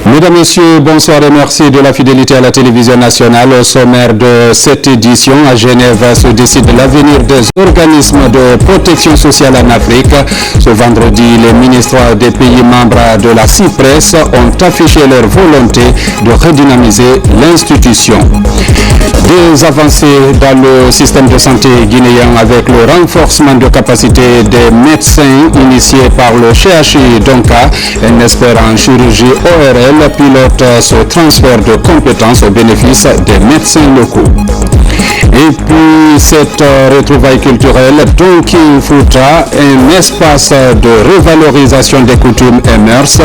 Mesdames, Messieurs, bonsoir et merci de la fidélité à la télévision nationale. Au sommaire de cette édition, à Genève se décide l'avenir des organismes de protection sociale en Afrique. Ce vendredi, les ministres des pays membres de la CIPRES ont affiché leur volonté de redynamiser l'institution. Des avancées dans le système de santé guinéen avec le renforcement de capacité des médecins initié par le CHI Donka, un expert en chirurgie ORL pilote ce transfert de compétences au bénéfice des médecins locaux. Et puis cette retrouvaille culturelle, Donkey Futa, un espace de revalorisation des coutumes et mœurs,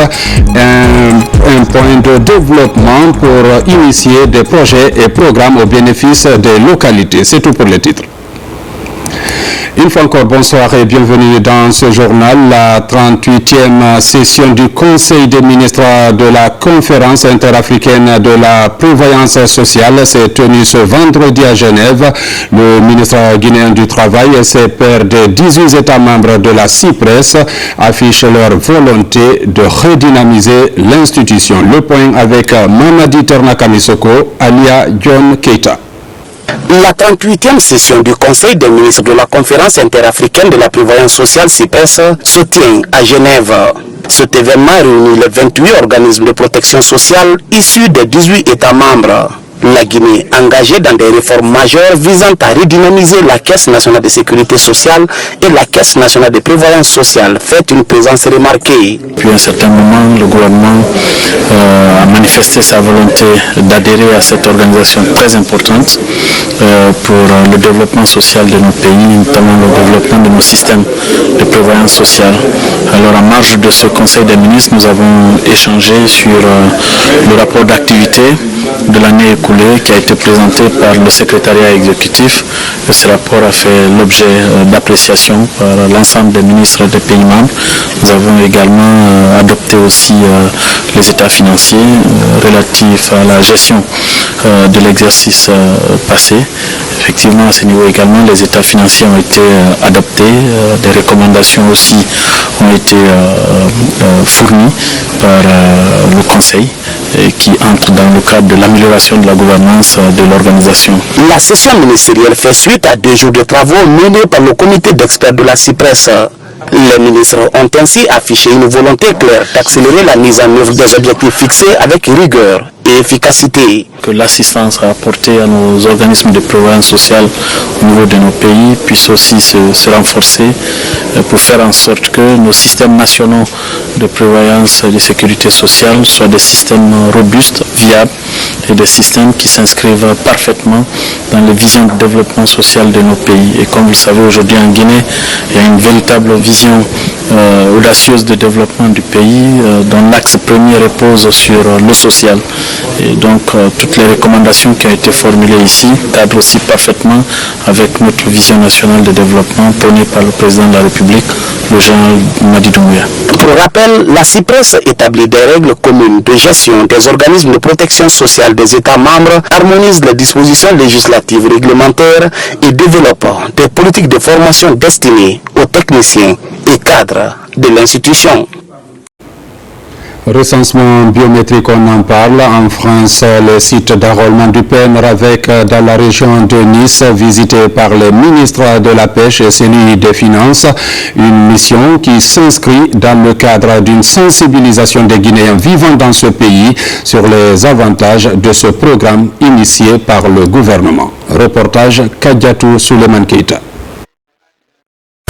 un point de développement pour initier des projets et programmes au bénéfice des localités. C'est tout pour les titres. Une fois encore, bonsoir et bienvenue dans ce journal. La 38e session du Conseil des ministres de la Conférence interafricaine de la prévoyance sociale s'est tenue ce vendredi à Genève. Le ministre guinéen du Travail et ses pairs des 18 États membres de la CIPRES affichent leur volonté de redynamiser l'institution. Le point avec Mamadi Ternakamisoko, alia John Keita. La 38e session du Conseil des ministres de la Conférence interafricaine de la prévoyance sociale CIPRES se tient à Genève. Cet événement réunit les 28 organismes de protection sociale issus des 18 États membres. La Guinée, engagée dans des réformes majeures visant à redynamiser la Caisse nationale de sécurité sociale et la Caisse nationale de prévoyance sociale, fait une présence remarquée. Depuis un certain moment, le gouvernement a manifesté sa volonté d'adhérer à cette organisation très importante pour le développement social de nos pays, notamment le développement de nos systèmes de prévoyance sociale. Alors, en marge de ce Conseil des ministres, nous avons échangé sur le rapport d'activité de l'année écoulée qui a été présenté par le secrétariat exécutif. Ce rapport a fait l'objet d'appréciation par l'ensemble des ministres des pays membres. Nous avons également adopté aussi les états financiers relatifs à la gestion de l'exercice passé. Effectivement, à ce niveau également, les états financiers ont été adoptés. Des recommandations aussi ont été fournies par le Conseil qui entre dans le cadre de l'amélioration de la gouvernance de l'organisation. La session ministérielle fait suite à 2 jours de travaux menés par le comité d'experts de la CIPRES. Les ministres ont ainsi affiché une volonté claire d'accélérer la mise en œuvre des objectifs fixés avec rigueur et efficacité. Que l'assistance apportée à nos organismes de prévoyance sociale au niveau de nos pays puisse aussi se renforcer pour faire en sorte que nos systèmes nationaux de prévoyance et de sécurité sociale soient des systèmes robustes, viables et des systèmes qui s'inscrivent parfaitement dans les visions de développement social de nos pays. Et comme vous le savez, aujourd'hui en Guinée, il y a une véritable vision audacieuse de développement du pays dont l'axe premier repose sur le social. Et donc toutes les recommandations qui ont été formulées ici cadrent aussi parfaitement avec notre vision nationale de développement prônée par le président de la République, le général Mamadi Doumbouya. Pour rappel, la CIPRES établit des règles communes de gestion des organismes de protection sociale des États membres, harmonise les dispositions législatives réglementaires et développe des politiques de formation destinées aux techniciens et cadres de l'institution. Recensement biométrique, on en parle. En France, le site d'enrôlement du PNRAVEC dans la région de Nice, visité par le ministre de la Pêche et celui des Finances. Une mission qui s'inscrit dans le cadre d'une sensibilisation des Guinéens vivant dans ce pays sur les avantages de ce programme initié par le gouvernement. Reportage Kadiatou Souleymane Keita.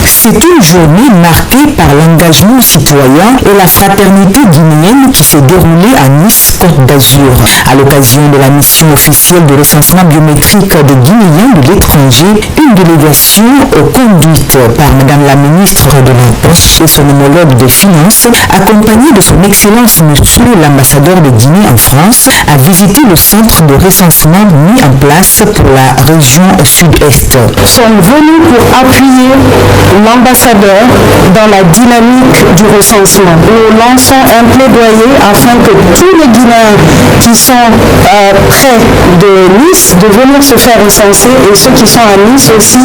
C'est une journée marquée par l'engagement citoyen et la fraternité guinéenne qui s'est déroulée à Nice, Côte d'Azur. À l'occasion de la mission officielle de recensement biométrique des Guinéens de l'étranger, une délégation conduite par Madame la ministre de la Pêche et son homologue des Finances, accompagnée de son Excellence Monsieur l'ambassadeur de Guinée en France, a visité le centre de recensement mis en place pour la région sud-est. Sont venus pour appuyer l'ambassadeur dans la dynamique du recensement. Nous lançons un plaidoyer afin que tous les Guinéens Guinéens qui sont près de Nice de venir se faire recenser et ceux qui sont à Nice aussi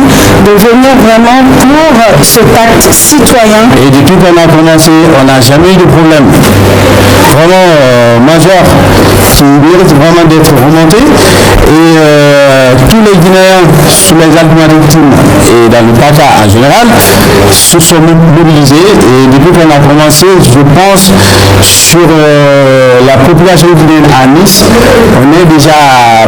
de venir vraiment pour ce pacte citoyen. Et depuis qu'on a commencé, on n'a jamais eu de problème vraiment majeur qui mérite vraiment d'être remonté. Et tous les Guinéens sous les Alpes-Maritimes et dans le Bata en général se sont mobilisés. Et depuis qu'on a commencé, je pense sur la population guinéenne à Nice, on est déjà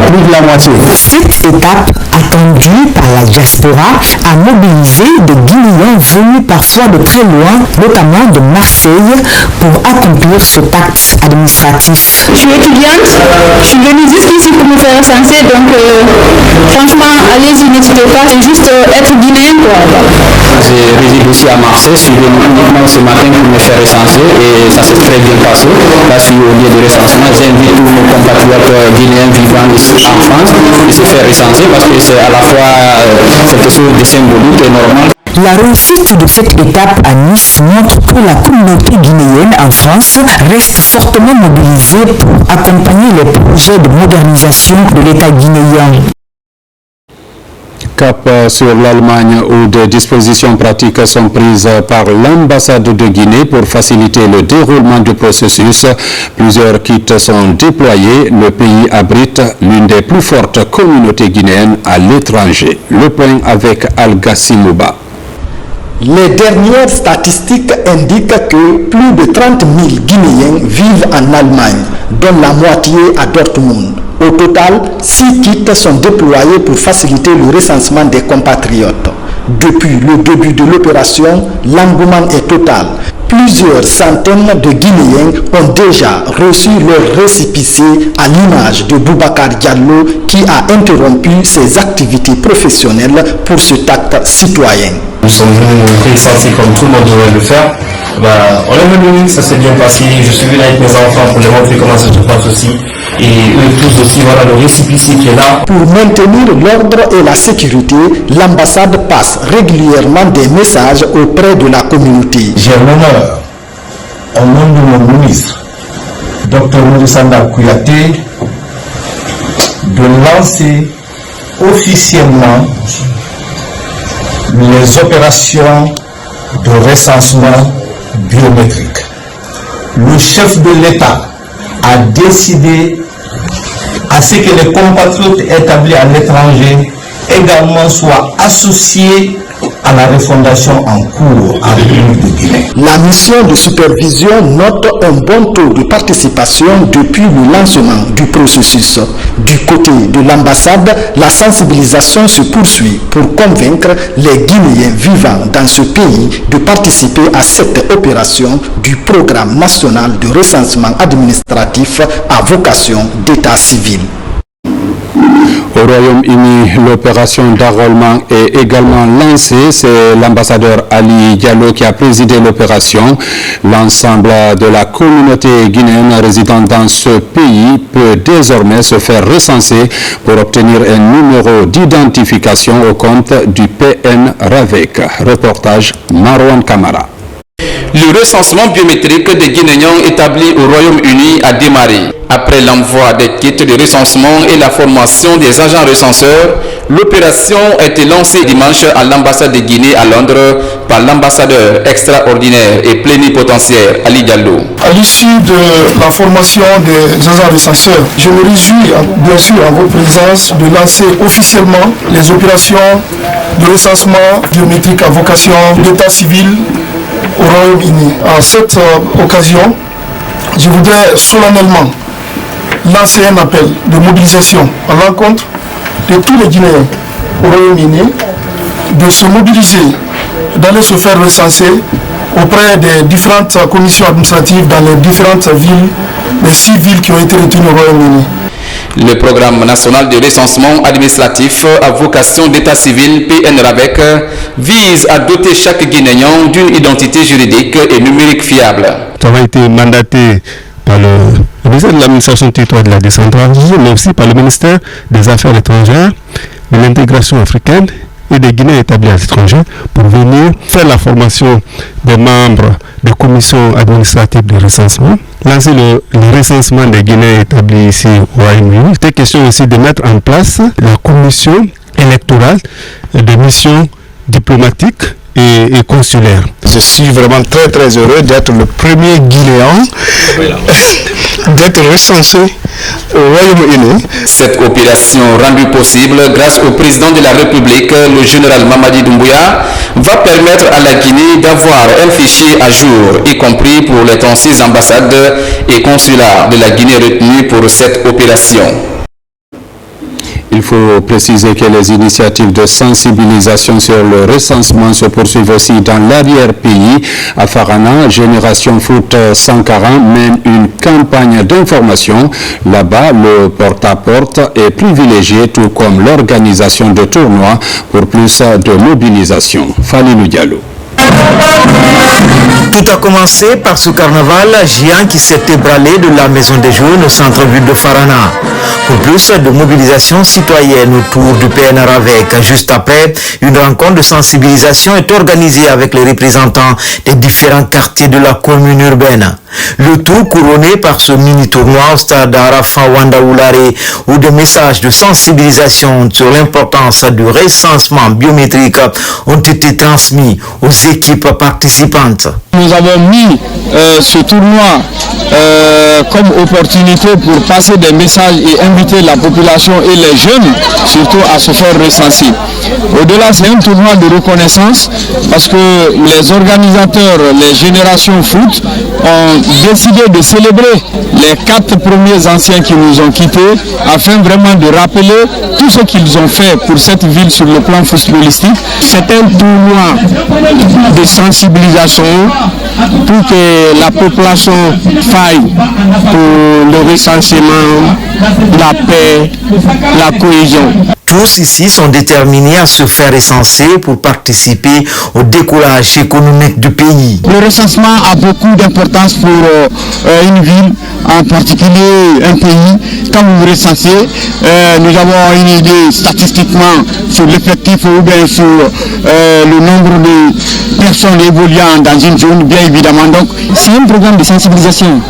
plus de la moitié. Cette étape attendue par la diaspora a mobilisé des Guinéens venus parfois de très loin, notamment de Marseille, pour accomplir ce pacte administratif. Je suis étudiante, je suis venue jusqu'ici pour me faire recenser, donc franchement, allez-y, n'hésitez pas, c'est juste être guinéen quoi. Je réside aussi à Marseille, je suis venu uniquement ce matin pour me faire recenser et ça s'est très bien passé. Là, je suis au lieu de recensement, j'invite tous nos compatriotes guinéens vivant ici en France de se faire recenser parce que c'est à la fois quelque chose de symbolique et normal. La réussite de cette étape à Nice montre que la communauté guinéenne en France reste fortement mobilisée pour accompagner les projets de modernisation de l'État guinéen. Cap sur l'Allemagne où des dispositions pratiques sont prises par l'ambassade de Guinée pour faciliter le déroulement du processus. Plusieurs kits sont déployés. Le pays abrite l'une des plus fortes communautés guinéennes à l'étranger. Le point avec Al-Gassi Mouba. Les dernières statistiques indiquent que plus de 30 000 Guinéens vivent en Allemagne, dont la moitié à Dortmund. Au total, 6 kits sont déployés pour faciliter le recensement des compatriotes. Depuis le début de l'opération, l'engouement est total. Plusieurs centaines de Guinéens ont déjà reçu leur récépissé à l'image de Boubacar Diallo qui a interrompu ses activités professionnelles pour cet acte citoyen. Nous sommes venus recenser comme tout le monde devrait le faire. On est venu, ça s'est bien passé. Je suis venu avec mes enfants pour les montrer comment ça se passe aussi. Et eux tous aussi, voilà le récépissé qui est là. Pour maintenir l'ordre et la sécurité, l'ambassade passe régulièrement des messages auprès de la communauté. J'ai l'honneur, au nom de mon ministre, Dr Moussanda Kouyaté, de lancer officiellement les opérations de recensement biométrique. Le chef de l'État a décidé à ce que les compatriotes établis à l'étranger également soient associés à la refondation en cours en République de Guinée. La mission de supervision note un bon taux de participation depuis le lancement du processus. Du côté de l'ambassade, la sensibilisation se poursuit pour convaincre les Guinéens vivant dans ce pays de participer à cette opération du programme national de recensement administratif à vocation d'état civil. Au Royaume-Uni, l'opération d'enrôlement est également lancée. C'est l'ambassadeur Ali Diallo qui a présidé l'opération. L'ensemble de la communauté guinéenne résidant dans ce pays peut désormais se faire recenser pour obtenir un numéro d'identification au compte du PN RAVEC. Reportage Marwan Kamara. Le recensement biométrique des Guinéens établis au Royaume-Uni a démarré. Après l'envoi des kits de recensement et la formation des agents recenseurs, l'opération a été lancée dimanche à l'ambassade de Guinée à Londres par l'ambassadeur extraordinaire et plénipotentiaire Ali Diallo. À l'issue de la formation des agents recenseurs, je me réjouis bien sûr en votre présence de lancer officiellement les opérations de recensement biométrique à vocation d'état civil au Royaume-Uni. À cette occasion, je voudrais solennellement lancer un appel de mobilisation à l'encontre de tous les Guinéens au Royaume-Uni de se mobiliser, d'aller se faire recenser auprès des différentes commissions administratives dans les différentes villes, les 6 villes qui ont été retenues au Royaume-Uni. Le programme national de recensement administratif à vocation d'état civil PN-RAVEC vise à doter chaque Guinéen d'une identité juridique et numérique fiable. Ça a été mandaté par le ministère de l'administration du territoire et de la décentralisation, mais aussi par le ministère des Affaires étrangères, de l'intégration africaine et des Guinéens établis à l'étranger pour venir faire la formation des membres des commissions administratives de recensement, lancer le recensement des Guinéens établis ici au Royaume-Uni. Il était question aussi de mettre en place la commission électorale des missions diplomatiques et consulaires. Je suis vraiment très heureux d'être le premier Guinéen d'être recensé au Royaume-Uni. Cette opération rendue possible grâce au président de la République, le général Mamadi Doumbouya, va permettre à la Guinée d'avoir un fichier à jour, y compris pour les 36 ambassades et consulats de la Guinée retenus pour cette opération. Il faut préciser que les initiatives de sensibilisation sur le recensement se poursuivent aussi dans l'arrière-pays. À Farana, Génération Foot 140 mène une campagne d'information. Là-bas, le porte-à-porte est privilégié, tout comme l'organisation de tournois pour plus de mobilisation. Falilou Diallo. Tout a commencé par ce carnaval géant qui s'est ébranlé de la Maison des Jeunes au centre-ville de Farana. Pour plus de mobilisation citoyenne autour du PNR avec. Juste après, une rencontre de sensibilisation est organisée avec les représentants des différents quartiers de la commune urbaine. Le tout couronné par ce mini-tournoi au stade Arafa Wandaoulare où des messages de sensibilisation sur l'importance du recensement biométrique ont été transmis aux équipes participantes. Nous avons mis ce tournoi comme opportunité pour passer des messages et inviter la population et les jeunes surtout à se faire recenser. Au-delà, c'est un tournoi de reconnaissance parce que les organisateurs, les générations foot, ont décidé de célébrer les 4 premiers anciens qui nous ont quittés afin vraiment de rappeler tout ce qu'ils ont fait pour cette ville sur le plan footballistique. C'est un tournoi de sensibilisation pour que la population faille pour le recensement, la paix, la cohésion. Tous ici sont déterminés à se faire recenser pour participer au décollage économique du pays. Le recensement a beaucoup d'importance pour une ville, en particulier un pays. Quand vous vous recensez, nous avons une idée statistiquement sur l'effectif ou bien sur le nombre de personnes évoluant dans une zone, bien évidemment. Donc c'est un programme de sensibilisation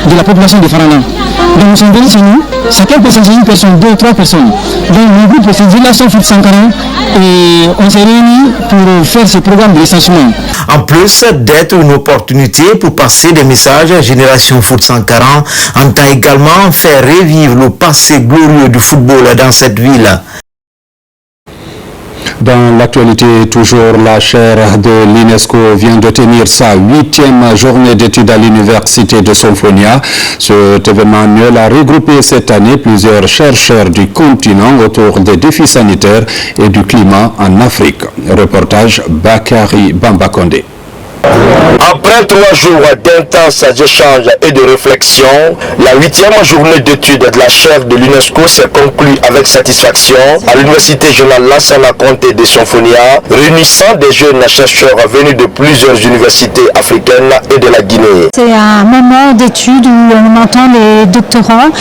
de la population de Farana. Donc nous sommes venus chez nous, chacun peut sensibiliser une personne, 2 ou 3 personnes. Donc le groupe c'est Génération Foot 140 et on s'est réunis pour faire ce programme de recensement. En plus d'être une opportunité pour passer des messages à Génération Foot 140, entend également faire revivre le passé glorieux du football dans cette ville. Dans l'actualité, toujours la chaire de l'UNESCO vient de tenir sa 8e journée d'études à l'université de Somphonia. Cet événement annuel a regroupé cette année plusieurs chercheurs du continent autour des défis sanitaires et du climat en Afrique. Reportage Bakari Bambakonde. Après 3 jours d'intenses échanges et de réflexion, la 8e journée d'études de la chaire de l'UNESCO s'est conclue avec satisfaction à l'université Journal Lansana Conté de Somphonia, réunissant des jeunes chercheurs venus de plusieurs universités africaines et de la Guinée. C'est un moment d'études où on entend les doctorants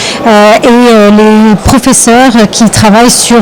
et les professeurs qui travaillent sur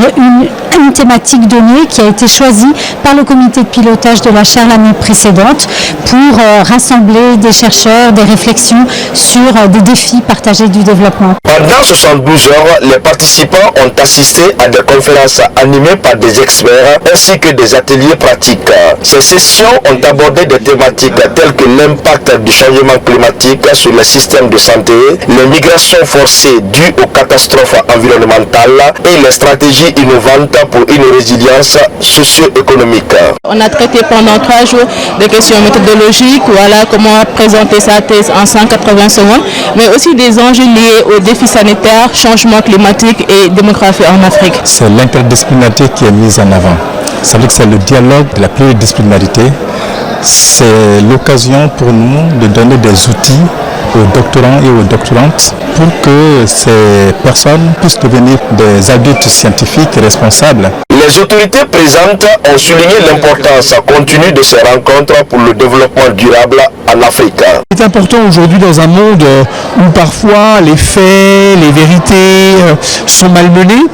une thématique donnée qui a été choisie par le comité de pilotage de la chaire l'année précédente pour rassembler des chercheurs, des réflexions sur des défis partagés du développement. Pendant 72 heures, les participants ont assisté à des conférences animées par des experts ainsi que des ateliers pratiques. Ces sessions ont abordé des thématiques telles que l'impact du changement climatique sur les systèmes de santé, les migrations forcées dues aux catastrophes environnementales et les stratégies innovantes pour une résilience socio-économique. On a traité pendant 3 jours des questions méthodologiques, voilà comment présenter sa thèse en 180 secondes, mais aussi des enjeux liés aux défis sanitaires, changement climatique et démographie en Afrique. C'est l'interdisciplinarité qui est mise en avant. Ça veut dire que c'est le dialogue de la pluridisciplinarité. C'est l'occasion pour nous de donner des outils aux doctorants et aux doctorantes pour que ces personnes puissent devenir des adultes scientifiques responsables. Les autorités présentes ont souligné l'importance continue de ces rencontres pour le développement durable en Afrique. C'est important aujourd'hui dans un monde où parfois les faits, les vérités sont malmenés.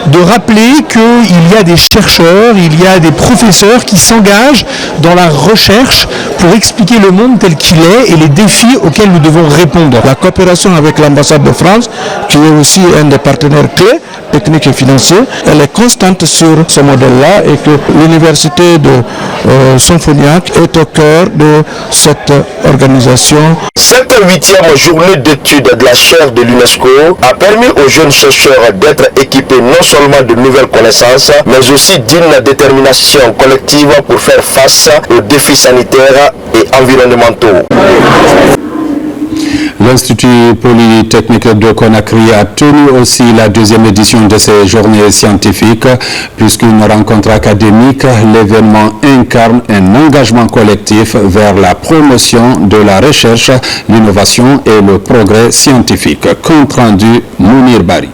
de rappeler qu'il y a des chercheurs, il y a des professeurs qui s'engagent dans la recherche pour expliquer le monde tel qu'il est et les défis auxquels nous devons répondre. La coopération avec l'ambassade de France, qui est aussi un des partenaires clés, techniques et financiers, elle est constante sur ce modèle-là et que l'université de Sonfoniac est au cœur de cette organisation. Cette 8e journée d'études de la chaire de l'UNESCO a permis aux jeunes chercheurs d'être équipés non seulement de nouvelles connaissances, mais aussi d'une détermination collective pour faire face aux défis sanitaires et environnementaux. L'Institut Polytechnique de Conakry a tenu aussi la 2e édition de ces journées scientifiques. Plus qu'une rencontre académique, l'événement incarne un engagement collectif vers la promotion de la recherche, l'innovation et le progrès scientifique. Compte rendu Mounir Bari.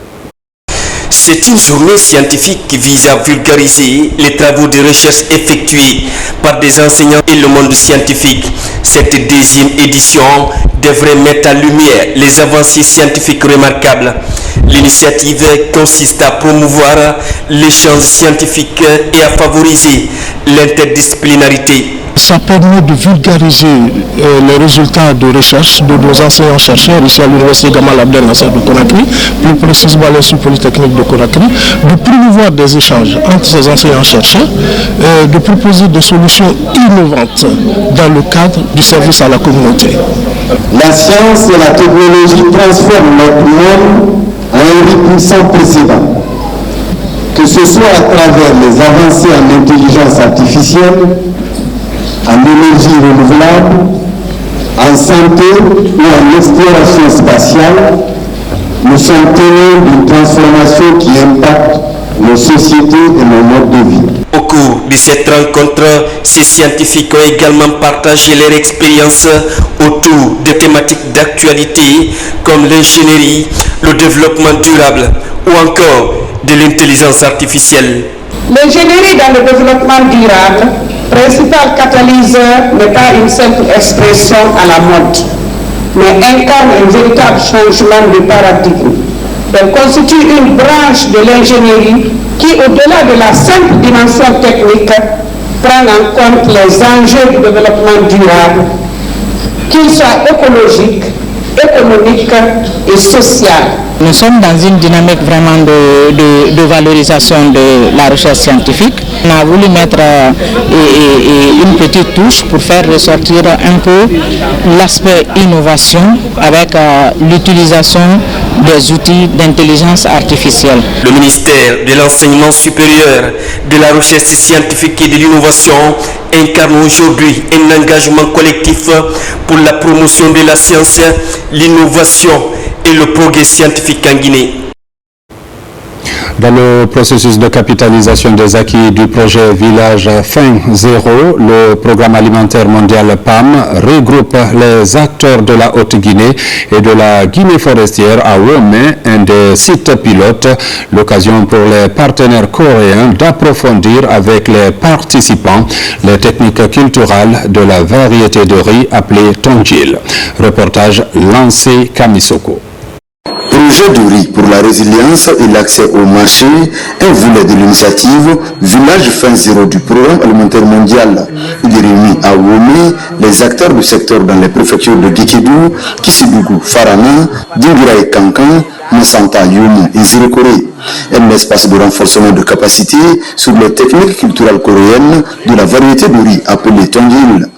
C'est une journée scientifique qui vise à vulgariser les travaux de recherche effectués par des enseignants et le monde scientifique. Cette 2e édition devrait mettre en lumière les avancées scientifiques remarquables. L'initiative consiste à promouvoir l'échange scientifique et à favoriser l'interdisciplinarité. Ça permet de vulgariser les résultats de recherche de nos enseignants-chercheurs ici à l'Université Gamal Abdel Nasser de Conakry, plus précisément à l'Institut Polytechnique de Conakry, de promouvoir des échanges entre ces enseignants-chercheurs, de proposer des solutions innovantes dans le cadre du service à la communauté. La science et la technologie transforment notre monde à un rythme sans précédent. Que ce soit à travers les avancées en intelligence artificielle, en énergie renouvelable, en santé ou en exploration spatiale, nous sommes témoins d'une transformation qui impacte nos sociétés et nos modes de vie. Au cours de cette rencontre, ces scientifiques ont également partagé leur expérience autour de thématiques d'actualité comme l'ingénierie, le développement durable ou encore de l'intelligence artificielle. L'ingénierie dans le développement durable, principal catalyseur, n'est pas une simple expression à la mode, mais incarne un véritable changement de paradigme. Elle constitue une branche de l'ingénierie qui, au-delà de la simple dimension technique, prend en compte les enjeux du développement durable, qu'ils soient écologiques, économiques et sociales. Nous sommes dans une dynamique vraiment de valorisation de la recherche scientifique. On a voulu mettre une petite touche pour faire ressortir un peu l'aspect innovation avec l'utilisation des outils d'intelligence artificielle. Le ministère de l'Enseignement supérieur, de la recherche scientifique et de l'innovation incarne aujourd'hui un engagement collectif pour la promotion de la science, l'innovation et le progrès scientifique en Guinée. Dans le processus de capitalisation des acquis du projet Village Faim Zéro, le programme alimentaire mondial PAM regroupe les acteurs de la Haute-Guinée et de la Guinée forestière à Womé, un des sites pilotes, l'occasion pour les partenaires coréens d'approfondir avec les participants les techniques culturelles de la variété de riz appelée Tongjil. Reportage lancé Kamisoko. Projet de riz pour la résilience et l'accès au marché, un volet de l'initiative Village Faim Zéro du programme alimentaire mondial. Il réunit à Womé les acteurs du secteur dans les préfectures de Guékédou, Kissidougou, Farana, Dingira et Kankan, Monsanta, Yomu et Zirikore. Un espace de renforcement de capacité sur les techniques culturelles coréennes de la variété de riz appelée Tongjil.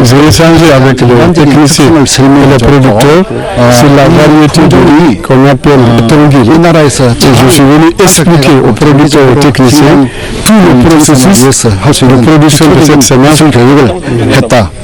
J'ai échangé avec les techniciens et les producteurs sur la variété de riz qu'on appelle Tongjil. Je suis venu expliquer aux producteurs et techniciens tout le processus de production de cette semence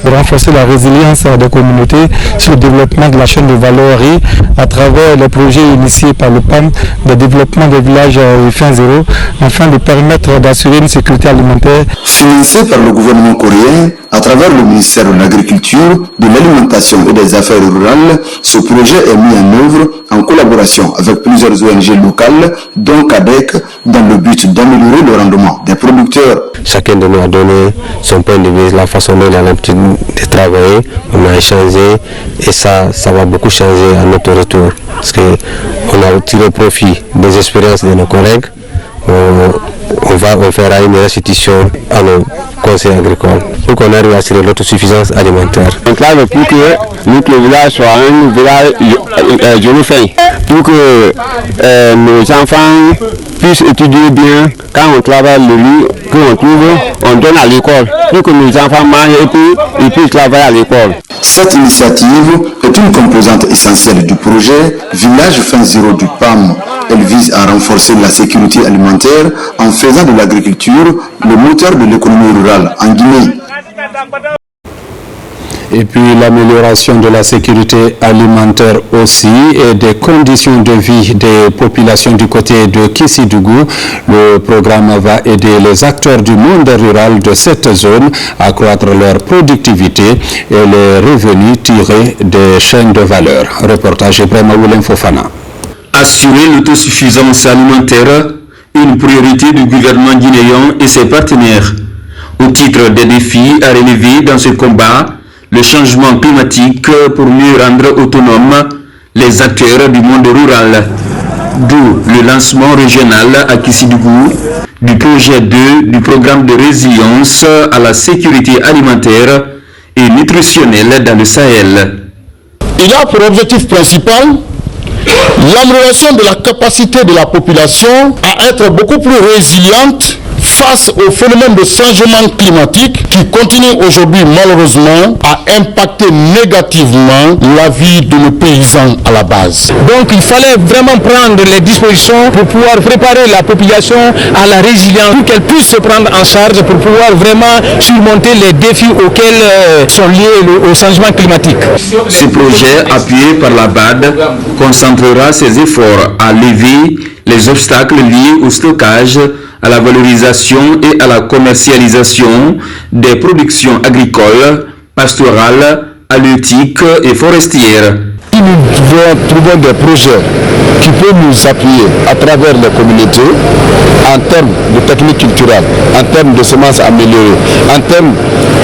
pour renforcer la résilience des communautés sur le développement de la chaîne de valeur riz à travers les projets initiés par le PAM de développement des villages Faim Zéro afin de permettre d'assurer une sécurité alimentaire. Financé par le gouvernement coréen à travers le ministère de l'Agriculture, de l'Alimentation et des Affaires rurales, ce projet est mis en œuvre en collaboration avec plusieurs ONG locales, dont CADEC, dans le but d'améliorer le rendement des producteurs. Chacun de nous a donné son point de vue, la façon dont il a l'habitude de travailler, on a échangé et ça va beaucoup changer à notre retour. Parce que on a tiré profit des expériences de nos collègues. On fera une restitution à nos conseils agricoles pour qu'on arrive à assurer l'autosuffisance alimentaire. Donc là, pour que notre village soit un village jolifin, pour que nos enfants puissent étudier bien, quand on travaille le riz qu'on trouve, on donne à l'école, pour que nos enfants mangent et puis ils puissent travailler à l'école. Cette initiative est une composante essentielle du projet Village Fin Zéro du PAM. Elle vise à renforcer la sécurité alimentaire en faisant de l'agriculture le moteur de l'économie rurale en Guinée. Et puis l'amélioration de la sécurité alimentaire aussi et des conditions de vie des populations du côté de Kissidougou. Le programme va aider les acteurs du monde rural de cette zone à accroître leur productivité et les revenus tirés des chaînes de valeur. Reportage Ibrahima Woulem Fofana. Assurer l'autosuffisance alimentaire, une priorité du gouvernement guinéen et ses partenaires. Au titre des défis à relever dans ce combat, le changement climatique pour mieux rendre autonomes les acteurs du monde rural. D'où le lancement régional à Kissidougou du projet 2 du programme de résilience à la sécurité alimentaire et nutritionnelle dans le Sahel. Il a pour objectif principal l'amélioration de la capacité de la population à être beaucoup plus résiliente face au phénomène de changement climatique qui continue aujourd'hui malheureusement à impacter négativement la vie de nos paysans à la base. Donc il fallait vraiment prendre les dispositions pour pouvoir préparer la population à la résilience, pour qu'elle puisse se prendre en charge pour pouvoir vraiment surmonter les défis auxquels sont liés au changement climatique. Ce projet, appuyé par la BAD, concentrera ses efforts à lever les obstacles liés au stockage, à la valorisation et à la commercialisation des productions agricoles, pastorales, halieutiques et forestières. Nous devons trouver des projets qui peuvent nous appuyer à travers les communautés en termes de techniques culturelles, en termes de semences améliorées, en termes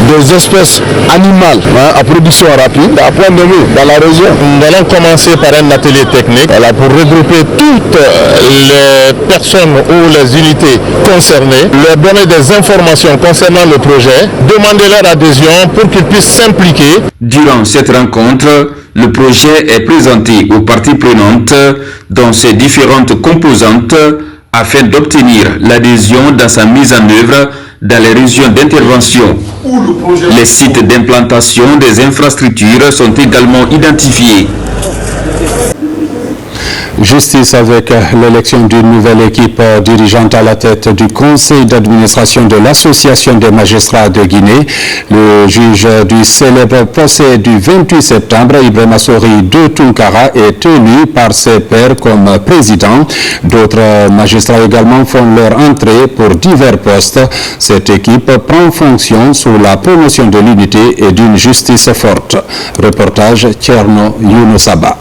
des espèces animales à production rapide, à point de vue dans la région. Nous allons commencer par un atelier technique pour regrouper toutes les personnes ou les unités concernées, leur donner des informations concernant le projet, demander leur adhésion pour qu'ils puissent s'impliquer. Durant cette rencontre, le projet est présenté aux parties prenantes dans ses différentes composantes afin d'obtenir l'adhésion dans sa mise en œuvre dans les régions d'intervention. Les sites d'implantation des infrastructures sont également identifiés. Justice avec l'élection d'une nouvelle équipe dirigeante à la tête du conseil d'administration de l'association des magistrats de Guinée. Le juge du célèbre procès du 28 septembre, Ibrahima Sori de Tunkara, est élu par ses pairs comme président. D'autres magistrats également font leur entrée pour divers postes. Cette équipe prend fonction sous la promotion de l'unité et d'une justice forte. Reportage Tcherno Younoussaba.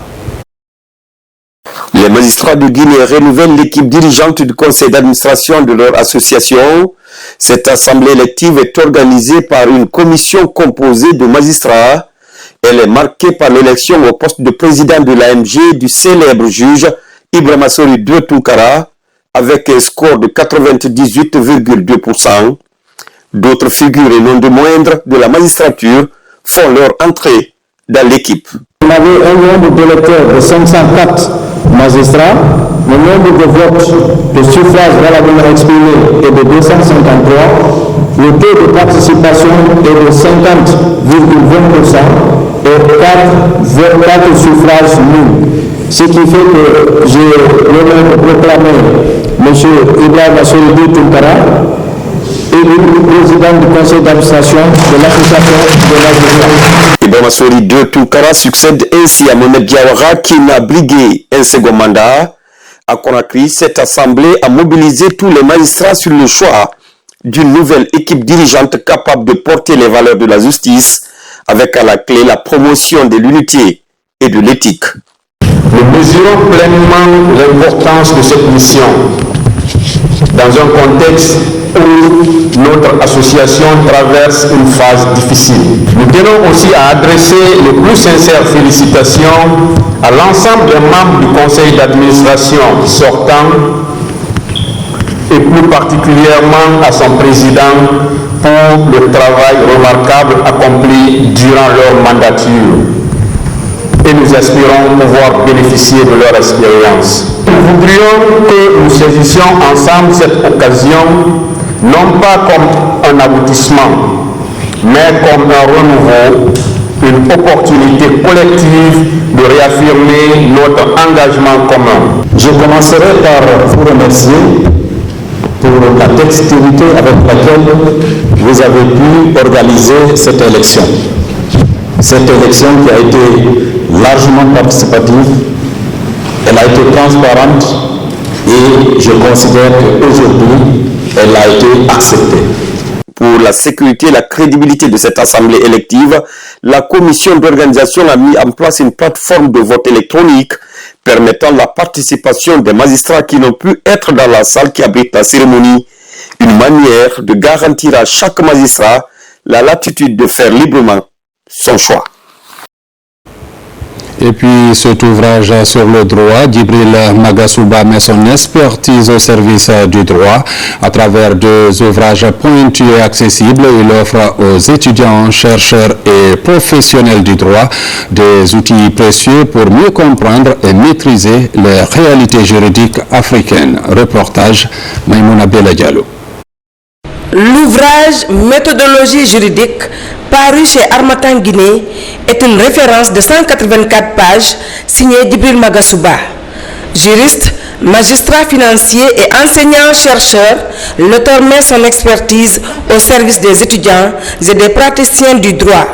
Les magistrats de Guinée renouvellent l'équipe dirigeante du conseil d'administration de leur association. Cette assemblée élective est organisée par une commission composée de magistrats. Elle est marquée par l'élection au poste de président de l'AMG du célèbre juge Ibrahima Sori de Tunkara avec un score de 98,2%. D'autres figures et non de moindres de la magistrature font leur entrée dans l'équipe. On avait un nombre d'électeurs de 504 magistrats, le nombre de votes de suffrages valablement exprimés est de 253, le taux de participation est de 50,20% et 4 suffrages nuls. Ce qui fait que j'ai l'honneur de proclamer M. Ibrahima Sori de Tunkara élu président du conseil d'administration de l'association de magistrats. Ibrahima Sori de Tunkara succède ainsi à Mohamed Diawara qui n'a brigué un second mandat. À Conakry, cette assemblée a mobilisé tous les magistrats sur le choix d'une nouvelle équipe dirigeante capable de porter les valeurs de la justice avec à la clé la promotion de l'unité et de l'éthique. Nous mesurons pleinement l'importance de cette mission dans un contexte où notre association traverse une phase difficile. Nous tenons aussi à adresser les plus sincères félicitations à l'ensemble des membres du conseil d'administration sortant et plus particulièrement à son président pour le travail remarquable accompli durant leur mandature. Et nous espérons pouvoir bénéficier de leur expérience. Nous voudrions que nous saisissions ensemble cette occasion, non pas comme un aboutissement, mais comme un renouveau, une opportunité collective de réaffirmer notre engagement commun. Je commencerai par vous remercier pour la dextérité avec laquelle vous avez pu organiser cette élection. Cette élection qui a été largement participative, elle a été transparente et je considère qu'aujourd'hui, elle a été acceptée. Pour la sécurité et la crédibilité de cette assemblée élective, la commission d'organisation a mis en place une plateforme de vote électronique permettant la participation des magistrats qui n'ont pu être dans la salle qui abrite la cérémonie. Une manière de garantir à chaque magistrat la latitude de faire librement son choix. Et puis cet ouvrage sur le droit, Djibril Magasuba met son expertise au service du droit. À travers deux ouvrages pointus et accessibles, il offre aux étudiants, chercheurs et professionnels du droit des outils précieux pour mieux comprendre et maîtriser les réalités juridiques africaines. Reportage Maïmouna Bella Diallo. L'ouvrage Méthodologie juridique, paru chez Harmattan Guinée, est une référence de 184 pages signée Djibril Magasuba. Juriste, magistrat financier et enseignant-chercheur, l'auteur met son expertise au service des étudiants et des praticiens du droit.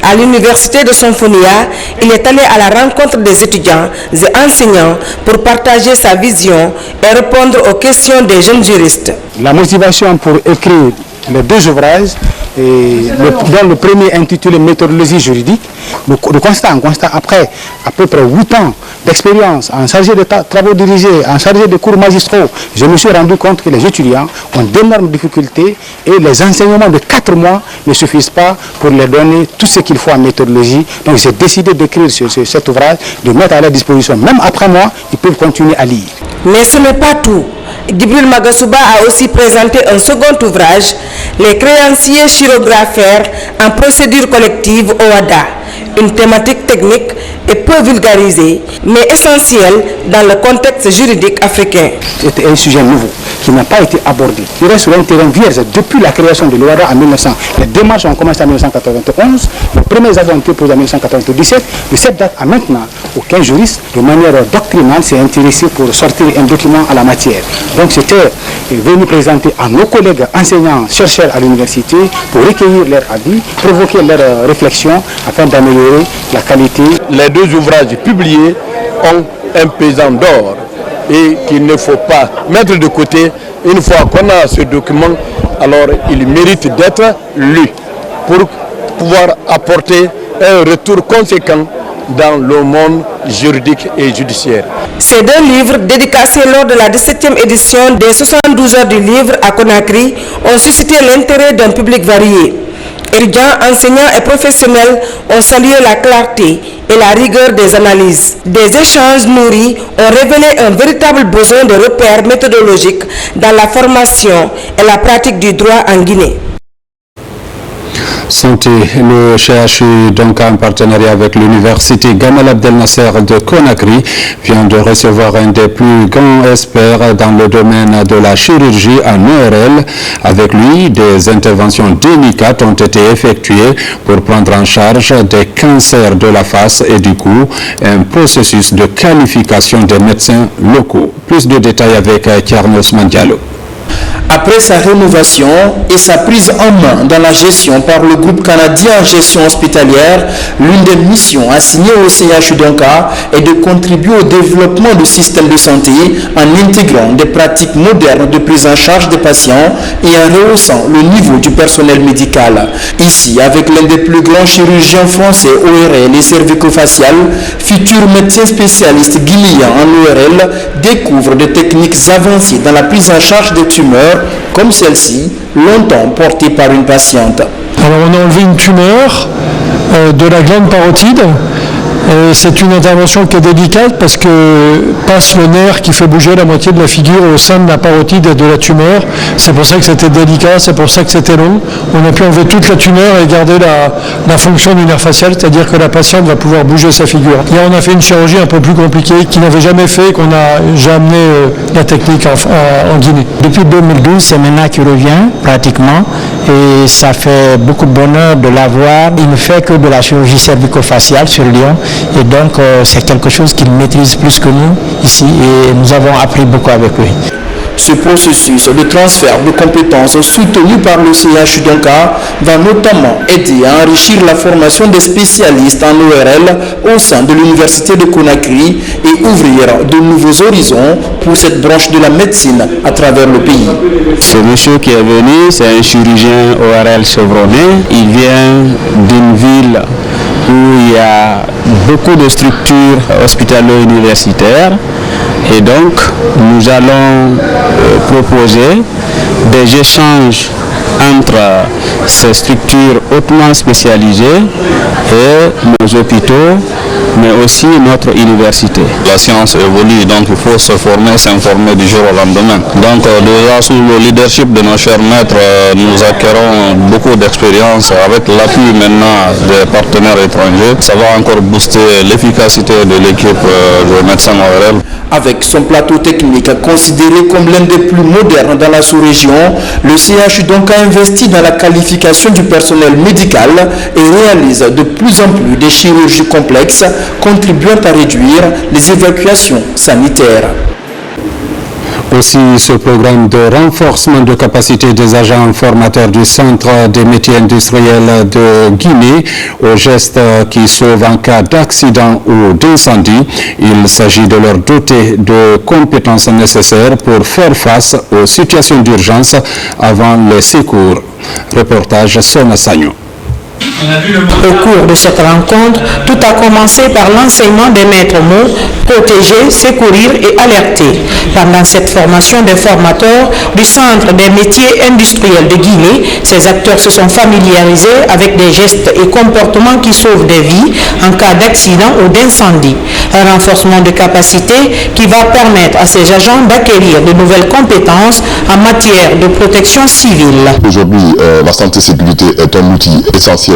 À l'université de Sonfonia, il est allé à la rencontre des étudiants et enseignants pour partager sa vision et répondre aux questions des jeunes juristes. La motivation pour écrire les deux ouvrages, dont le premier intitulé Méthodologie juridique, on constate après à peu près 8 ans d'expérience en chargé de travaux dirigés, en chargé de cours magistraux, je me suis rendu compte que les étudiants ont d'énormes difficultés et les enseignements de 4 mois ne suffisent pas pour leur donner tout ce qu'il faut en méthodologie. Donc j'ai décidé d'écrire cet ouvrage, de mettre à leur disposition. Même après moi, ils peuvent continuer à lire. Mais ce n'est pas tout. Djibril Magasuba a aussi présenté un second ouvrage, Les créanciers chirographaires en procédure collective OADA, une thématique technique et peu vulgarisée, mais essentielle dans le contexte juridique africain. C'était un sujet nouveau qui n'a pas été abordé, qui reste sur un terrain vierge depuis la création de l'OADA en 1900. Les démarches ont commencé en 1991, les premiers avons été posés en 1997. De cette date à maintenant, aucun juriste, de manière doctrinale, s'est intéressé pour sortir un document à la matière. Donc c'était venu présenter à nos collègues enseignants, chercheurs à l'université pour recueillir leurs avis, provoquer leurs réflexions afin d'améliorer la qualité. Les deux ouvrages publiés ont un pesant d'or et qu'il ne faut pas mettre de côté. Une fois qu'on a ce document, alors il mérite d'être lu pour pouvoir apporter un retour conséquent dans le monde juridique et judiciaire. Ces deux livres, dédicacés lors de la 17e édition des 72 heures du livre à Conakry, ont suscité l'intérêt d'un public varié. Étudiants, enseignants et professionnels ont salué la clarté et la rigueur des analyses. Des échanges nourris ont révélé un véritable besoin de repères méthodologiques dans la formation et la pratique du droit en Guinée. Santé, le CHU, donc en partenariat avec l'université Gamal Abdel Nasser de Conakry, vient de recevoir un des plus grands experts dans le domaine de la chirurgie en ORL. Avec lui, des interventions délicates ont été effectuées pour prendre en charge des cancers de la face et du cou, un processus de qualification des médecins locaux. Plus de détails avec Thiernos Mandialo. Après sa rénovation et sa prise en main dans la gestion par le groupe canadien en gestion hospitalière, l'une des missions assignées au CHU Donka est de contribuer au développement du système de santé en intégrant des pratiques modernes de prise en charge des patients et en rehaussant le niveau du personnel médical. Ici, avec l'un des plus grands chirurgiens français ORL et cervico-facial, futur médecin spécialiste guinéen en ORL découvre des techniques avancées dans la prise en charge des tumeurs comme celle-ci, longtemps portée par une patiente. Alors on a enlevé une tumeur de la glande parotide. C'est une intervention qui est délicate parce que passe le nerf qui fait bouger la moitié de la figure au sein de la parotide et de la tumeur. C'est pour ça que c'était délicat, c'est pour ça que c'était long. On a pu enlever toute la tumeur et garder la fonction du nerf facial, c'est-à-dire que la patiente va pouvoir bouger sa figure. Et on a fait une chirurgie un peu plus compliquée qu'il n'avait jamais fait, qu'on a déjà amené la technique en Guinée. Depuis 2012, c'est maintenant qu'il revient pratiquement et ça fait beaucoup de bonheur de l'avoir. Il ne fait que de la chirurgie cervico-faciale sur Lyon. Et donc, c'est quelque chose qu'il maîtrise plus que nous ici et nous avons appris beaucoup avec lui. Ce processus de transfert de compétences soutenu par le CHU Donka va notamment aider à enrichir la formation des spécialistes en ORL au sein de l'Université de Conakry et ouvrir de nouveaux horizons pour cette branche de la médecine à travers le pays. Ce monsieur qui est venu, c'est un chirurgien ORL chevronné. Il vient d'une ville où il y a beaucoup de structures hospitalo-universitaires et donc nous allons proposer des échanges entre ces structures hautement spécialisées et nos hôpitaux, mais aussi notre université. La science évolue, donc il faut se former, s'informer du jour au lendemain. Donc déjà sous le leadership de nos chers maîtres, nous acquérons beaucoup d'expérience avec l'appui maintenant des partenaires étrangers. Ça va encore booster l'efficacité de l'équipe de médecins ORL. Avec son plateau technique considéré comme l'un des plus modernes dans la sous-région, le CHU donc a investi dans la qualification du personnel médical et réalise de plus en plus des chirurgies complexes, contribuant à réduire les évacuations sanitaires. Aussi, ce programme de renforcement de capacité des agents formateurs du Centre des métiers industriels de Guinée aux gestes qui sauvent en cas d'accident ou d'incendie. Il s'agit de leur doter de compétences nécessaires pour faire face aux situations d'urgence avant les secours. Reportage Sona Sagno. Au cours de cette rencontre, tout a commencé par l'enseignement des maîtres mots, protéger, secourir et alerter. Pendant cette formation des formateurs du Centre des métiers industriels de Guinée, ces acteurs se sont familiarisés avec des gestes et comportements qui sauvent des vies en cas d'accident ou d'incendie. Un renforcement de capacité qui va permettre à ces agents d'acquérir de nouvelles compétences en matière de protection civile. Aujourd'hui, la santé-sécurité est un outil essentiel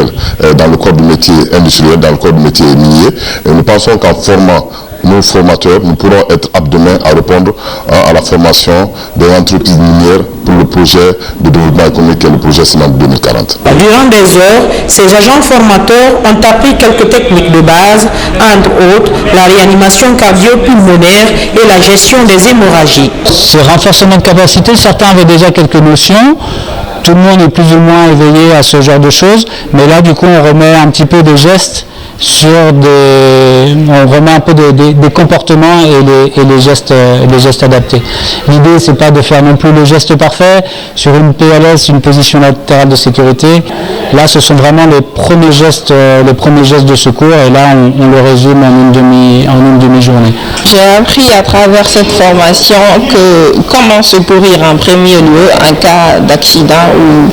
dans le corps du métier industriel, dans le corps du métier minier. Et nous pensons qu'en formant nos formateurs, nous pourrons être aptes demain à répondre à la formation des entreprises minières pour le projet de développement économique et le projet Ciment 2040. Durant des heures, ces agents formateurs ont appris quelques techniques de base, entre autres la réanimation cardio-pulmonaire et la gestion des hémorragies. Ce renforcement de capacité, certains avaient déjà quelques notions. Tout le monde est plus ou moins éveillé à ce genre de choses, mais là du coup on remet un petit peu de gestes on remet un peu des comportements et les gestes adaptés. L'idée c'est pas de faire non plus le geste parfait sur une PLS, une position latérale de sécurité. Là ce sont vraiment les premiers gestes de secours et là on le résume en une demi-journée. J'ai appris à travers cette formation comment secourir en premier lieu en cas d'accident ou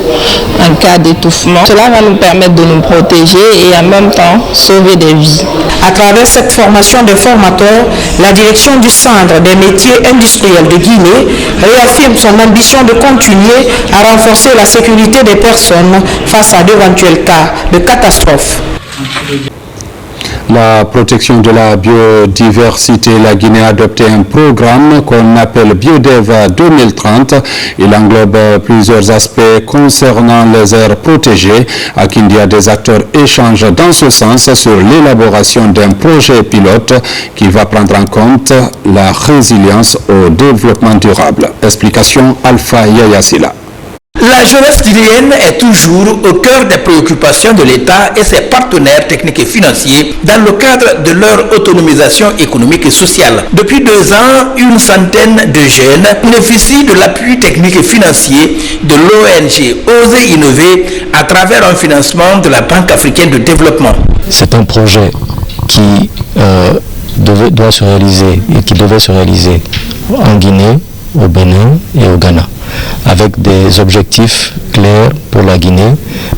en cas d'étouffement. Cela va nous permettre de nous protéger et en même temps sauver des vies. À travers cette formation des formateurs, la direction du Centre des métiers industriels de Guinée réaffirme son ambition de continuer à renforcer la sécurité des personnes face à d'éventuels cas de catastrophe. La protection de la biodiversité, la Guinée a adopté un programme qu'on appelle Biodev 2030. Il englobe plusieurs aspects concernant les aires protégées. À Kindia, des acteurs échangent dans ce sens sur l'élaboration d'un projet pilote qui va prendre en compte la résilience au développement durable. Explication Alpha Yayasila. La jeunesse guinéenne est toujours au cœur des préoccupations de l'État et ses partenaires techniques et financiers dans le cadre de leur autonomisation économique et sociale. Depuis 2 ans, une centaine de jeunes bénéficient de l'appui technique et financier de l'ONG Oser Innover à travers un financement de la Banque africaine de développement. C'est un projet qui doit se réaliser et qui devait se réaliser en Guinée, au Bénin et au Ghana. avec des objectifs clairs pour la Guinée,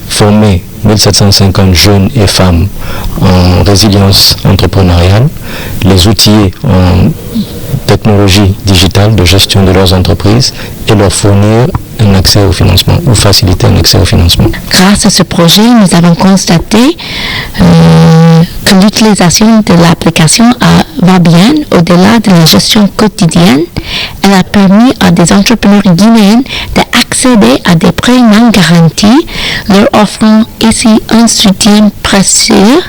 former 1750 jeunes et femmes en résilience entrepreneuriale, les outiller en technologie digitale de gestion de leurs entreprises et leur fournir un accès au financement ou faciliter un accès au financement. Grâce à ce projet, nous avons constaté que l'utilisation de l'application va bien au-delà de la gestion quotidienne. Elle a permis à des entrepreneurs guinéens d'accéder à des prêts non garantis, leur offrant ici un soutien précieux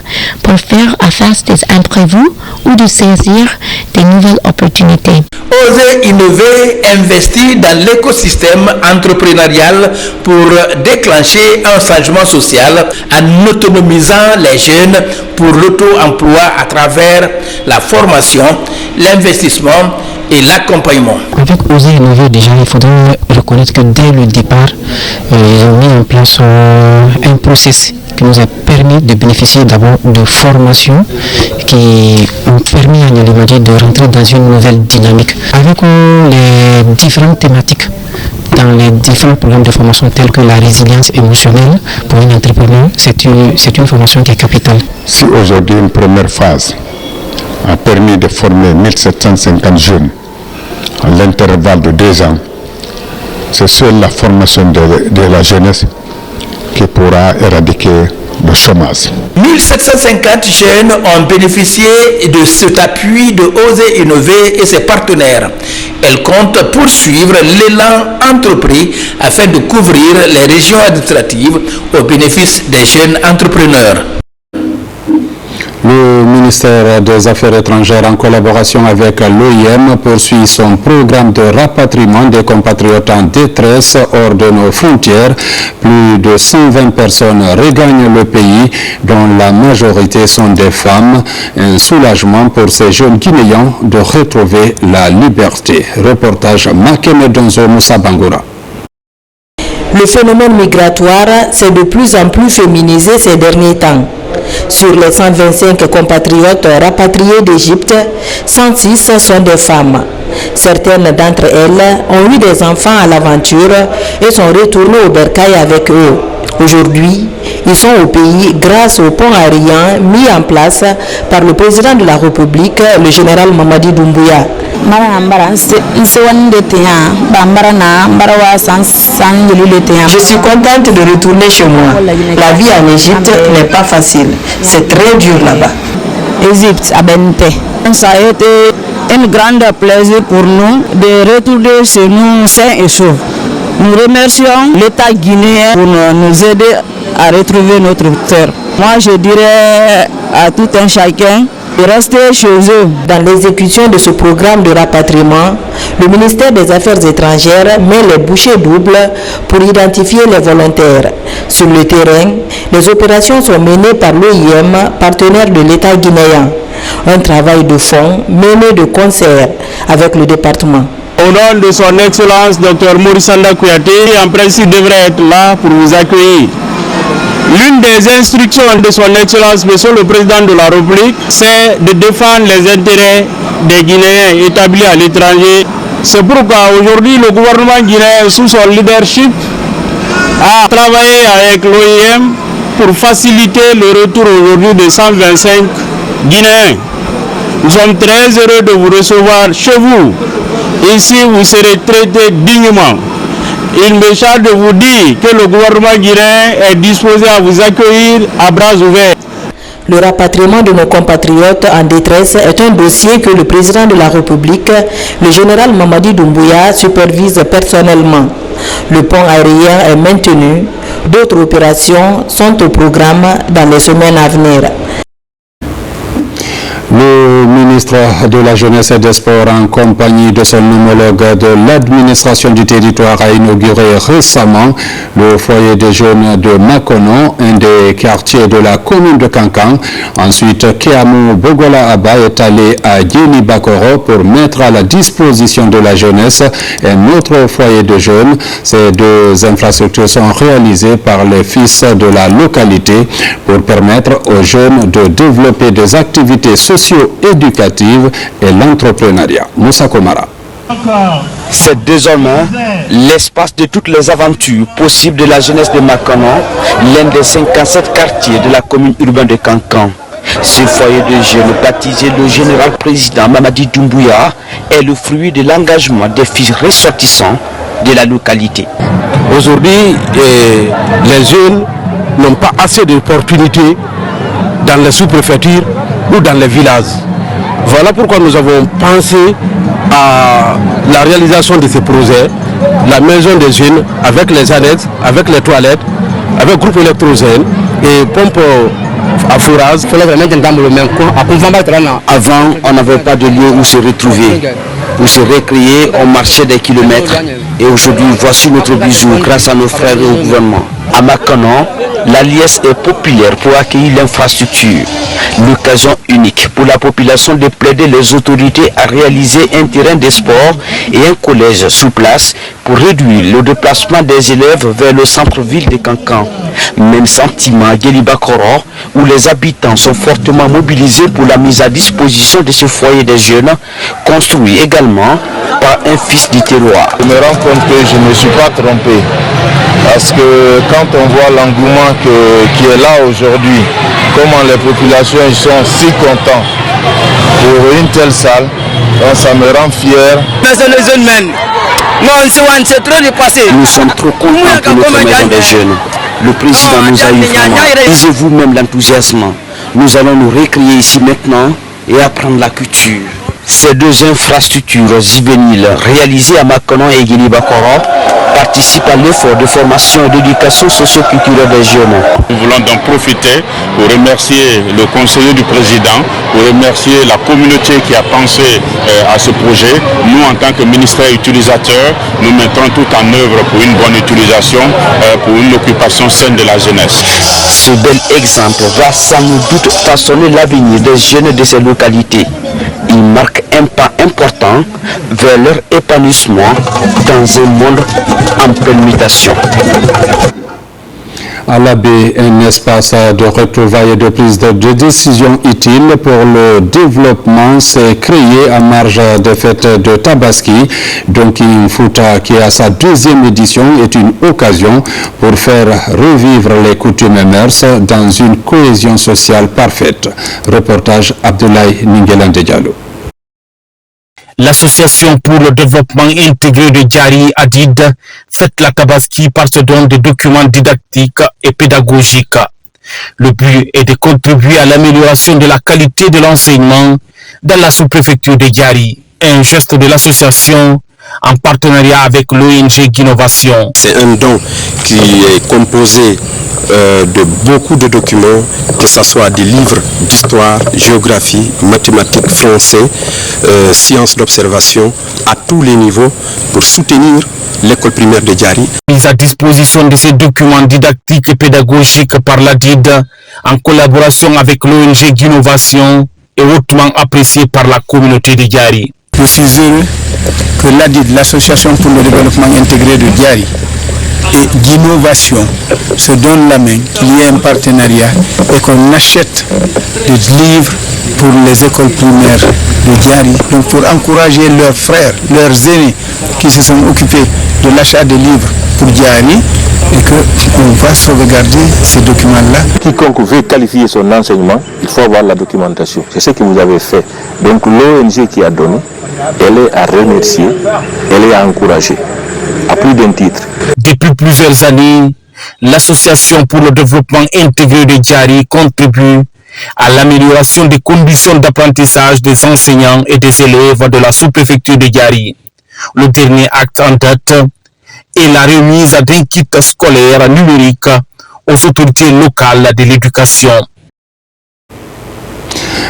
pour faire face des imprévus ou de saisir des nouvelles opportunités. Oser innover, investir dans l'écosystème entrepreneurial pour déclencher un changement social en autonomisant les jeunes pour l'auto-emploi à travers la formation, l'investissement et l'accompagnement. Avec Oser innover, déjà, il faudrait reconnaître que dès le départ, ils ont mis en place un processus qui nous a permis de bénéficier d'abord de formations qui ont permis à Nialimadi de rentrer dans une nouvelle dynamique. Avec les différentes thématiques dans les différents programmes de formation tels que la résilience émotionnelle pour un entrepreneur, c'est une formation qui est capitale. Si aujourd'hui une première phase a permis de former 1750 jeunes à l'intervalle de 2 ans, c'est seule la formation de la jeunesse qui pourra éradiquer le chômage. 1750 jeunes ont bénéficié de cet appui de Oser Innover et ses partenaires. Elle compte poursuivre l'élan entrepris afin de couvrir les régions administratives au bénéfice des jeunes entrepreneurs. Le ministère des Affaires étrangères, en collaboration avec l'OIM, poursuit son programme de rapatriement des compatriotes en détresse hors de nos frontières. Plus de 120 personnes regagnent le pays, dont la majorité sont des femmes. Un soulagement pour ces jeunes Guinéens de retrouver la liberté. Reportage Makeme Donzo Moussa Bangoura. Le phénomène migratoire s'est de plus en plus féminisé ces derniers temps. Sur les 125 compatriotes rapatriés d'Égypte, 106 sont des femmes. Certaines d'entre elles ont eu des enfants à l'aventure et sont retournées au bercail avec eux. Aujourd'hui, ils sont au pays grâce au pont aérien mis en place par le président de la République, le général Mamadi Doumbouya. Je suis contente de retourner chez moi. La vie en Égypte n'est pas facile. C'est très dur là-bas. Égypte, à Bente. Ça a été un grand plaisir pour nous de retourner chez nous sains et saufs. Nous remercions l'État guinéen pour nous aider à retrouver notre terre. Moi, je dirais à tout un chacun de rester chez eux. Dans l'exécution de ce programme de rapatriement, le ministère des Affaires étrangères met les bouchées doubles pour identifier les volontaires. Sur le terrain, les opérations sont menées par l'OIM, partenaire de l'État guinéen. Un travail de fond mené de concert avec le département. Au nom de son Excellence Dr Maurice Sanda Kouyaté, en principe devrait être là pour vous accueillir. L'une des instructions de son Excellence, Monsieur le Président de la République, c'est de défendre les intérêts des Guinéens établis à l'étranger. C'est pourquoi aujourd'hui le gouvernement guinéen, sous son leadership, a travaillé avec l'OIM pour faciliter le retour aujourd'hui de 125 Guinéens. Nous sommes très heureux de vous recevoir chez vous. Ici, vous serez traités dignement. Il me charge de vous dire que le gouvernement guinéen est disposé à vous accueillir à bras ouverts. Le rapatriement de nos compatriotes en détresse est un dossier que le président de la République, le général Mamadi Doumbouya, supervise personnellement. Le pont aérien est maintenu. D'autres opérations sont au programme dans les semaines à venir. Le ministre de la Jeunesse et des Sports, en compagnie de son homologue de l'administration du territoire, a inauguré récemment le foyer des jeunes de Makono, un des quartiers de la commune de Kankan. Ensuite, Keamou Bogola Abba est allé à Guéni Bakoro pour mettre à la disposition de la jeunesse un autre foyer de jeunes. Ces deux infrastructures sont réalisées par les fils de la localité pour permettre aux jeunes de développer des activités socio-éducatives et l'entrepreneuriat. Moussa Komara. C'est désormais l'espace de toutes les aventures possibles de la jeunesse de Makanon, l'un des 57 quartiers de la commune urbaine de Kankan. Ce foyer de jeunes baptisé le général président Mamadi Doumbouya est le fruit de l'engagement des fils ressortissants de la localité. Aujourd'hui, les jeunes n'ont pas assez d'opportunités dans les sous-préfectures ou dans les villages. Voilà pourquoi nous avons pensé à la réalisation de ces projets, la maison des jeunes avec les annexes, avec les toilettes, avec groupe électrogène et pompe à fourrage. Avant, on n'avait pas de lieu où se retrouver. Pour se récréer, on marchait des kilomètres. Et aujourd'hui, voici notre bijou grâce à nos frères et au gouvernement. À Makanon, la liesse est populaire pour accueillir l'infrastructure. L'occasion unique pour la population de plaider les autorités à réaliser un terrain de sport et un collège sous place pour réduire le déplacement des élèves vers le centre-ville de Kankan. Même sentiment à Guélibakoro, où les habitants sont fortement mobilisés pour la mise à disposition de ce foyer des jeunes, construit également par un fils du terroir. Je me rends compte que je ne me suis pas trompé, parce que quand on voit l'engouement qui est là aujourd'hui, comment les populations ils sont si contents pour une telle salle, donc ça me rend fier. Nous sommes trop contents pour notre maison des jeunes. Le président nous a eu vraiment. Lisez-vous même l'enthousiasme. Nous allons nous récréer ici maintenant et apprendre la culture. Ces deux infrastructures juvéniles réalisées à Makanon et Guinée-Bakoro participent à l'effort de formation et d'éducation socio-culturelle des jeunes. Nous voulons donc profiter pour remercier le conseiller du président, pour remercier la communauté qui a pensé à ce projet. Nous, en tant que ministère utilisateur, nous mettrons tout en œuvre pour une bonne utilisation, pour une occupation saine de la jeunesse. Ce bel exemple va sans doute façonner l'avenir des jeunes de ces localités. Il marque un pas important vers leur épanouissement dans un monde en pleine mutation. À la baie, un espace de retrouvailles et de prise de décisions utiles pour le développement s'est créé à marge des fêtes de Tabaski. Donc Fouta, qui à sa deuxième édition, est une occasion pour faire revivre les coutumes et mœurs dans une cohésion sociale parfaite. Reportage Abdoulaye Ningelande Diallo. L'association pour le développement intégré de Diary Adid fête la Tabaski par ce don de documents didactiques et pédagogiques. Le but est de contribuer à l'amélioration de la qualité de l'enseignement dans la sous-préfecture de Diary. Un geste de l'association en partenariat avec l'ONG Guinnovation. C'est un don qui est composé de beaucoup de documents, que ce soit des livres d'histoire, géographie, mathématiques, français, sciences d'observation, à tous les niveaux, pour soutenir l'école primaire de Diary. Mise à disposition de ces documents didactiques et pédagogiques par l'ADID, en collaboration avec l'ONG Guinnovation, est hautement apprécié par la communauté de Diary. Je suis heureux que l'ADID, l'Association pour le développement intégré de Diary, et d'innovation se donnent la main, qu'il y ait un partenariat et qu'on achète des livres pour les écoles primaires de Diary, donc pour encourager leurs frères, leurs aînés qui se sont occupés de l'achat des livres pour Diary, et qu'on va sauvegarder ces documents-là. Quiconque veut qualifier son enseignement, il faut avoir la documentation. C'est ce que vous avez fait. Donc l'ONG qui a donné, elle est à remercier, elle est à encourager, à plus d'un titre. Depuis plusieurs années, l'Association pour le développement intégré de Diary contribue à l'amélioration des conditions d'apprentissage des enseignants et des élèves de la sous-préfecture de Diary. Le dernier acte en date est la remise d'un kit scolaire numérique aux autorités locales de l'éducation.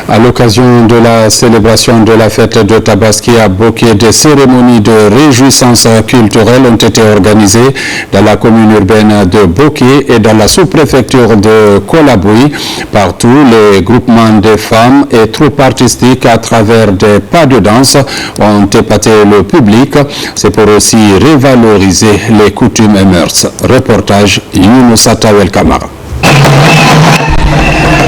À l'occasion de la célébration de la fête de Tabaski à Boké, des cérémonies de réjouissance culturelle ont été organisées dans la commune urbaine de Boké et dans la sous-préfecture de Kolaboui. Partout, les groupements de femmes et troupes artistiques à travers des pas de danse ont épaté le public. C'est pour aussi revaloriser les coutumes et mœurs. Reportage Younoussa Tawel Kamara.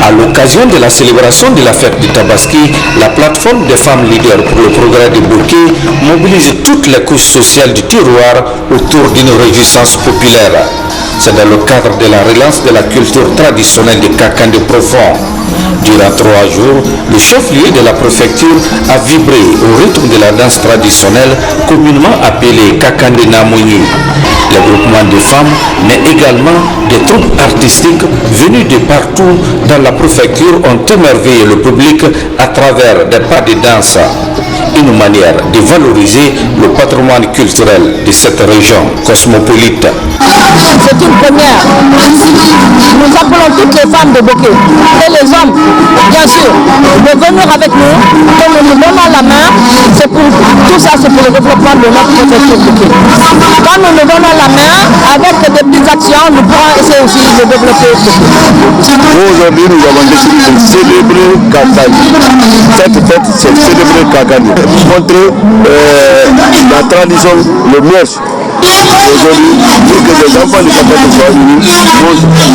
À l'occasion de la célébration de la fête de Tabaski, la plateforme des femmes leaders pour le progrès de Bokeh mobilise toutes les couches sociales du terroir autour d'une réjouissance populaire. C'est dans le cadre de la relance de la culture traditionnelle de Kakandé profond. Durant 3 jours, le chef-lieu de la préfecture a vibré au rythme de la danse traditionnelle communément appelée Kakandé Namouni. Les groupements de femmes, mais également des troupes artistiques venues de partout dans la préfecture ont émerveillé le public à travers des pas de danse. Une manière de valoriser le patrimoine culturel de cette région cosmopolite. C'est une première. Nous appelons toutes les femmes de Bokeh et les hommes, bien sûr, de venir avec nous. Quand nous nous donnons la main, c'est pour tout ça, c'est pour le développement de notre préfecture Bokeh. Quand nous nous donnons la main, avec des petites actions, nous pourrons essayer aussi de développer Bokeh. Aujourd'hui, nous avons décidé de célébrer Kakandé. Cette fête, c'est célébrer Kakandé. Montrer la tradition, le mœurs. Aujourd'hui, pour que les enfants de Kakandé soient unis,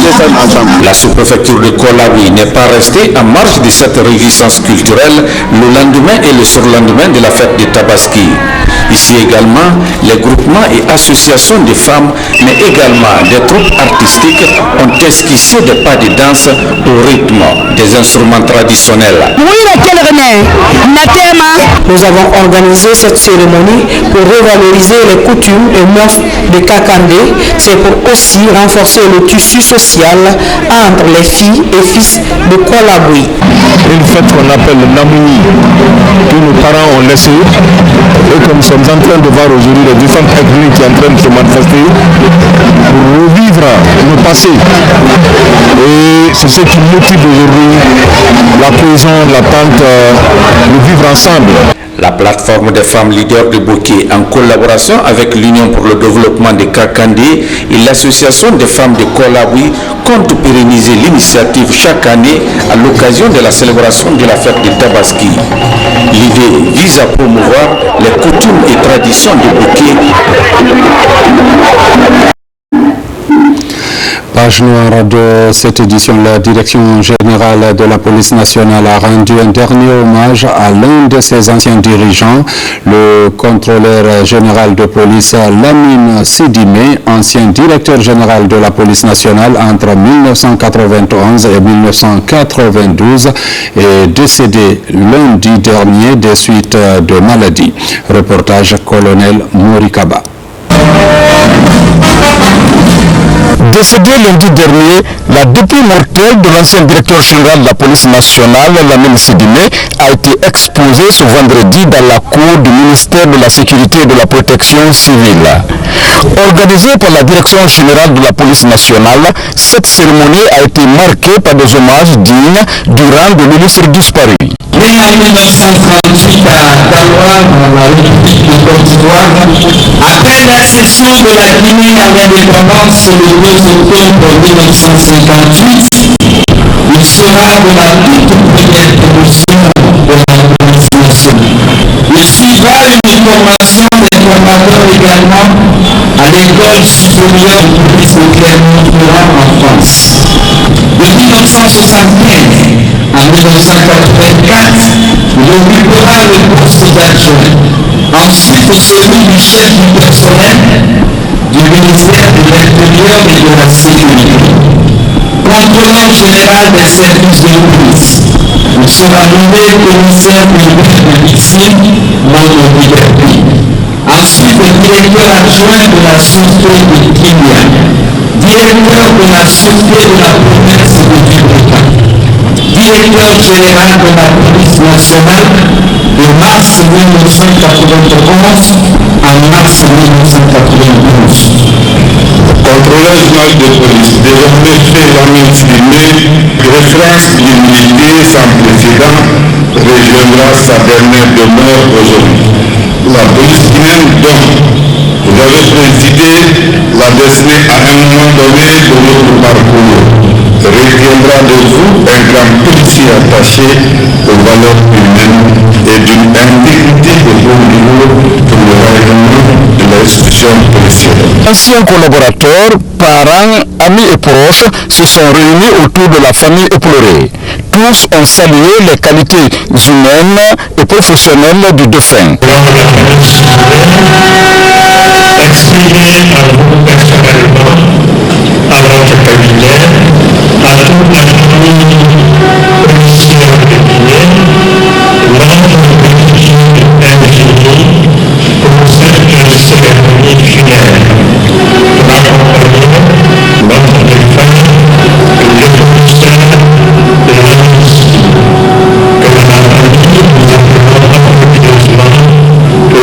descendre ensemble. La sous-préfecture de Kolawi n'est pas restée en marge de cette réjouissance culturelle le lendemain et le surlendemain de la fête de Tabaski. Ici également, les groupements et associations de femmes, mais également des troupes artistiques ont esquissé des pas de danse au rythme des instruments traditionnels. Nous avons organisé cette cérémonie pour revaloriser les coutumes et mœurs de Kakandé. C'est pour aussi renforcer le tissu social entre les filles et fils de Kolawi. Une fête qu'on appelle le Namouni, que nos parents ont laissé, et comme nous sommes en train de voir aujourd'hui les différentes ethnies qui sont en train de se manifester pour revivre le passé. Et c'est ce qui motive aujourd'hui la cohésion, l'attente, le vivre ensemble. La plateforme des femmes leaders de Bokeh, en collaboration avec l'Union pour le développement de Kakandé et l'association des femmes de Kolawi, compte pérenniser l'initiative chaque année à l'occasion de la célébration de la fête de Tabaski. L'idée vise à promouvoir les coutumes et traditions de Bokeh. Page noire de cette édition, la direction générale de la police nationale a rendu un dernier hommage à l'un de ses anciens dirigeants, le contrôleur général de police Lamine Sidimé, ancien directeur général de la police nationale entre 1991 et 1992, est décédé lundi dernier des suites de maladie. Reportage colonel Morikaba. Décédé lundi dernier, la dépouille mortelle de l'ancien directeur général de la police nationale, Lamine Sidimé, a été exposée ce vendredi dans la cour du ministère de la Sécurité et de la Protection civile. Organisée par la direction générale de la police nationale, cette cérémonie a été marquée par des hommages dignes du rang de ministre disparu. Né en 1938 à Dawa, dans la République de Côte d'Ivoire, après l'accession de la Guinée à l'indépendance le 2 octobre 1958, il sera de la toute première promotion de la police nationale. Il suivra une formation d'informateur également à l'école supérieure de police de Clermont-Ferrand en France. De 1975 à 1984, il occupera le poste d'adjoint, ensuite celui du chef du personnel du ministère de l'Intérieur et de la Sécurité. Contrôleur général des services de police, il sera nommé commissaire privé de médecine dans le liberté. Ensuite, directeur adjoint de la sûreté de Kenya, directeur de la sûreté de la province de Bibrika, directeur général de la police nationale de mars 1991 à mars 1992. Contrôleur général de police, désormais fait Lamine Sidimé, référence d'humilité sans précédent, rejoindra sa dernière demeure aujourd'hui. La police guinéenne, donc, vous avez présidé la destinée à un moment donné de notre parcours. Retiendra de vous un grand policier attaché aux valeurs humaines et d'une intégrité de haut niveau pour le règlement de l'institution policière. Anciens collaborateurs, parents, amis et proches se sont réunis autour de la famille éplorée. Tous ont salué les qualités humaines et professionnelles du défunt. Exprimer à vous personnellement, à votre cabinet, à toute la famille policière de Guinée, notre gratitude infinie pour cette cérémonie funèbre. Accompagner notre défunt, les professeurs de la Russie, que la famille nous appelons affectueusement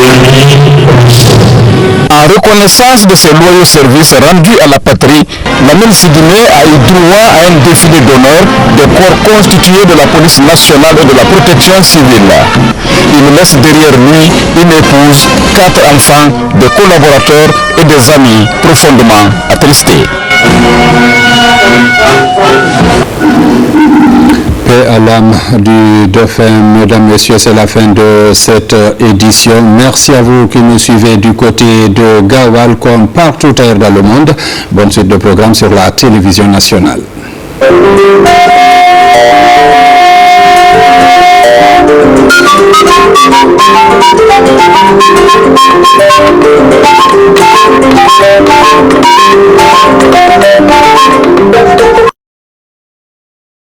l'ami Rousseau. En reconnaissance de ses loyaux services rendus à la patrie, Lamine Sidimé a eu droit à un défilé d'honneur des corps constitués de la police nationale et de la protection civile. Il laisse derrière lui une épouse, 4 enfants, des collaborateurs et des amis profondément attristés. Paix à l'âme du défunt. Mesdames, Messieurs, c'est la fin de cette édition. Merci à vous qui nous suivez du côté de Gawal comme partout ailleurs dans le monde. Bonne suite de programme sur la télévision nationale.